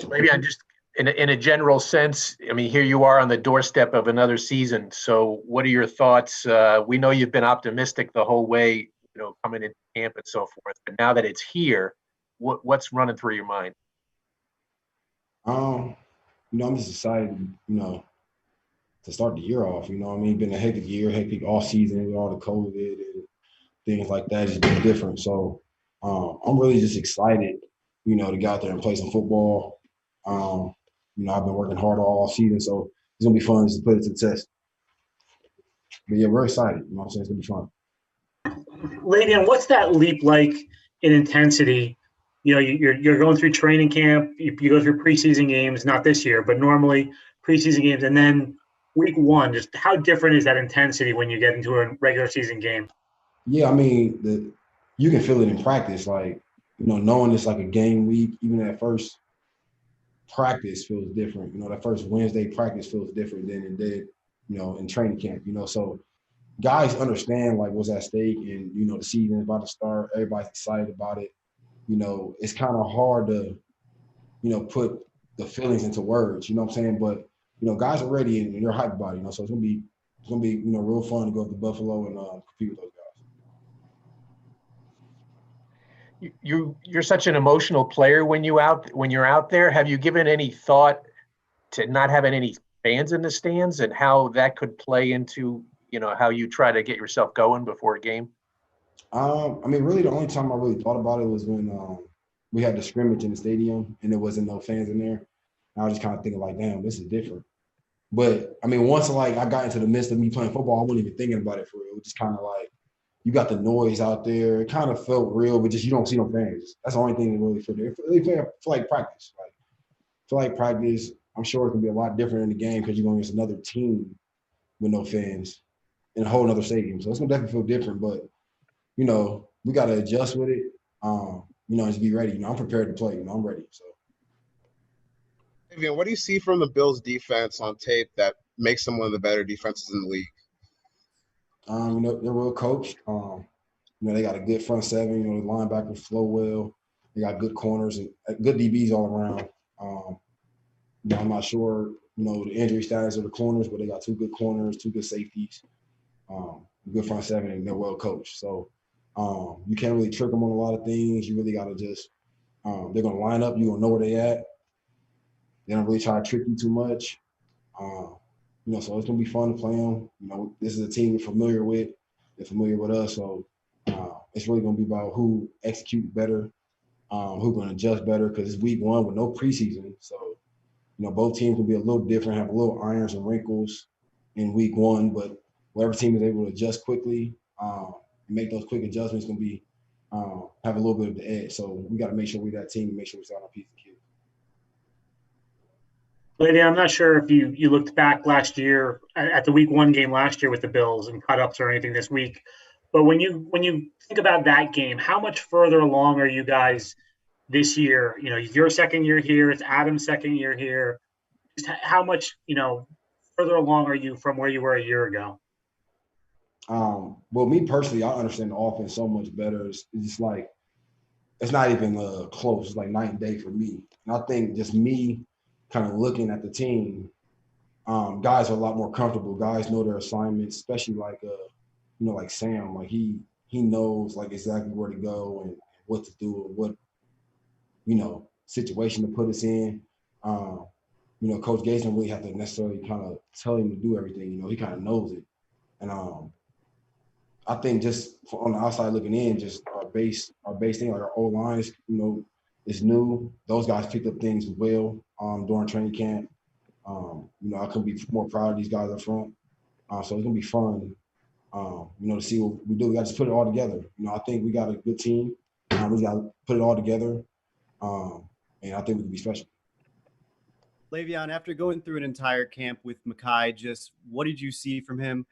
Maybe I'm just in a general sense. I mean, here you are on the doorstep of another season. So, what are your thoughts? We know you've been optimistic the whole way, coming into camp and so forth. But now that it's here, what's running through your mind? Um, I'm just excited, to start the year off. I mean, been a hectic year, hectic all season with all the COVID and things like that. It's been different. So I'm really just excited, to get out there and play some football. I've been working hard all season, so it's gonna be fun just to put it to the test. But yeah, we're excited. You know what I'm saying? It's gonna be fun. Le'Veon, what's that leap like in intensity? You're going through training camp, you go through preseason games, not this year, but normally preseason games, and then week one. Just how different is that intensity when you get into a regular season game? Yeah, I mean, you can feel it in practice, like knowing it's like a game week. Even at first practice feels different. That first Wednesday practice feels different than it did, in training camp. So guys understand like what's at stake, and the season is about to start. Everybody's excited about it. It's kind of hard to put the feelings into words. You know what I'm saying? But guys are ready and they're hyped about it. So it's gonna be real fun to go to Buffalo and compete with those guys. You're such an emotional player when you're out there. Have you given any thought to not having any fans in the stands and how that could play into how you try to get yourself going before a game? I mean, really, the only time I really thought about it was when we had the scrimmage in the stadium and there wasn't no fans in there. And I was just kind of thinking like, damn, this is different. But I mean, once like I got into the midst of me playing football, I wasn't even thinking about it for real. It was just kind of like you got the noise out there. It kind of felt real, but just you don't see no fans. That's the only thing that really felt there. It really felt like practice. Like feel like practice. I'm sure it can be a lot different in the game because you're going against another team with no fans in a whole other stadium. So it's gonna definitely feel different. But we got to adjust with it. Just be ready. I'm prepared to play. I'm ready. So. Vivian, what do you see from the Bills defense on tape that makes them one of the better defenses in the league? They're well coached. They got a good front seven. The linebackers flow well. They got good corners and good DBs all around. I'm not sure, the injury status of the corners, but they got two good corners, two good safeties, good front seven, and they're well coached. So you can't really trick them on a lot of things. You really got to just they're going to line up. You're going to know where they at. They don't really try to trick you too much. So it's going to be fun to play them. This is a team we're familiar with. They're familiar with us. So it's really going to be about who executes better, who's going to adjust better because it's week one with no preseason. So, both teams will be a little different, have a little irons and wrinkles in week one, but whatever team is able to adjust quickly and make those quick adjustments going to be have a little bit of the edge. So we got to make sure we're that team and make sure we start our piece of kid. Lady, I'm not sure if you looked back last year at the week one game last year with the Bills and cut ups or anything this week, but when you think about that game, how much further along are you guys this year? Your second year here, it's Adam's second year here. Just how much further along are you from where you were a year ago? Well, me personally, I understand the offense so much better. It's just like it's not even close. It's like night and day for me. And I think just me kind of looking at the team, guys are a lot more comfortable. Guys know their assignments, especially like like Sam. Like he knows like exactly where to go and what to do and what situation to put us in. Coach Gates don't really have to necessarily kind of tell him to do everything. He kind of knows it. And I think just on the outside looking in, just our base thing, like our old line is, is new. Those guys picked up things well during training camp. I couldn't be more proud of these guys up front. So it's gonna be fun, to see what we do. We got to just put it all together. I think we got a good team. We got to put it all together, and I think we can be special. Le'Veon, after going through an entire camp with Mekhi, just what did you see from him,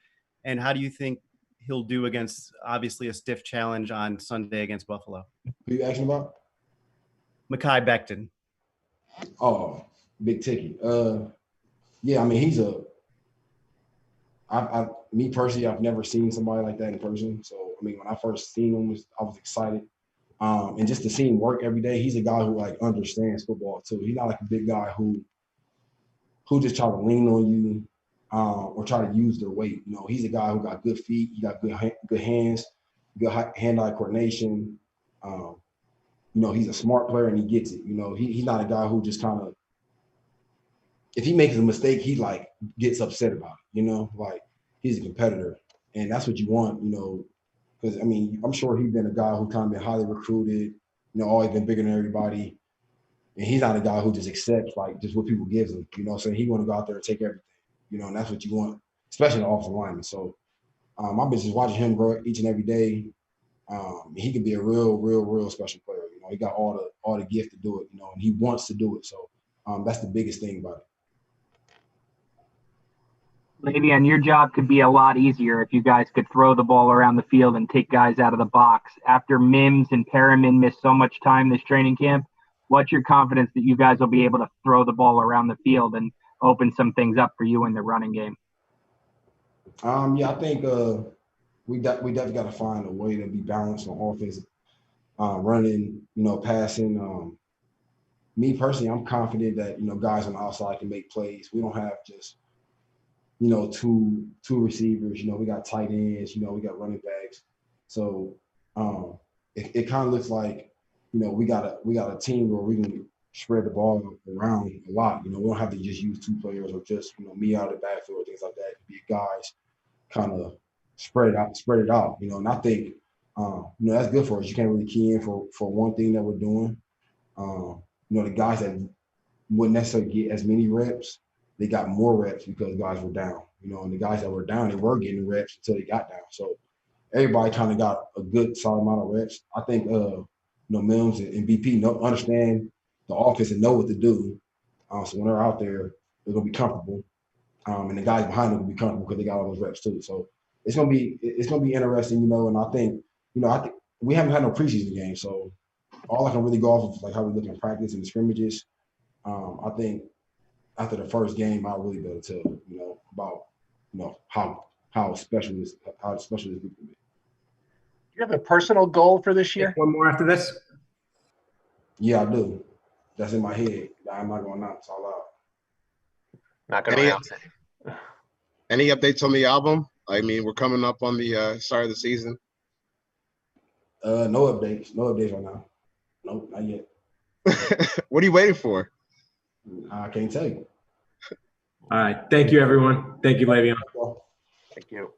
and how do you think he'll do against obviously a stiff challenge on Sunday against Buffalo? Who are you asking about? Mekhi Becton. Oh, big ticky. Yeah, I mean he's me personally, I've never seen somebody like that in person. So I mean, when I first seen him, I was excited. And just to see him work every day, he's a guy who like understands football too. He's not like a big guy who just try to lean on you or try to use their weight. You know, he's a guy who got good feet, he got good hands, good hand-eye coordination. You know, he's a smart player and he gets it. You know, he's not a guy who just kind of, if he makes a mistake, he like gets upset about it. You know, like he's a competitor, and that's what you want. You know, because I mean, I'm sure he's been a guy who kind of been highly recruited. You know, always been bigger than everybody. And he's not a guy who just accepts like just what people gives him. You know, so he want to go out there and take everything. You know, and that's what you want, especially an offensive lineman. So I've been just watching him grow each and every day. He could be a real special player. You know, he got all the gift to do it. You know, and he wants to do it. So that's the biggest thing about it. Le'Veon, your job could be a lot easier if you guys could throw the ball around the field and take guys out of the box. After Mims and Perriman missed so much time this training camp, what's your confidence that you guys will be able to throw the ball around the field and open some things up for you in the running game? Yeah, I think we definitely got to find a way to be balanced on offense, running, you know, passing. Me personally, I'm confident that, you know, guys on the outside can make plays. We don't have just, you know, two receivers. You know, we got tight ends. You know, we got running backs. So it kind of looks like, you know, we got a team where we can spread the ball around a lot. You know, we don't have to just use two players or just, you know, me out of the backfield or things like that. Be guys kind of spread it out. You know, and I think you know, that's good for us. You can't really key in for one thing that we're doing. You know, the guys that wouldn't necessarily get as many reps, they got more reps because guys were down. You know, and the guys that were down, they were getting reps until they got down. So everybody kind of got a good solid amount of reps. I think you know, Mims and BP understand the offense and know what to do. So when they're out there, they're gonna be comfortable. And the guys behind them will be comfortable because they got all those reps too. So it's gonna be interesting, you know. And I think we haven't had no preseason game, so all I can really go off of is like how we look in practice and the scrimmages. I think after the first game, I'll really be able to tell, you know, about, you know, how special this group can be. You have a personal goal for this year? One more after this. Yeah, I do. That's in my head. I'm not going to announce all out. Not going to announce it. Any updates on the album? I mean, we're coming up on the start of the season. No updates. No updates right now. Nope, not yet. What are you waiting for? I can't tell you. All right. Thank you, everyone. Thank you, Le'Veon. Thank you.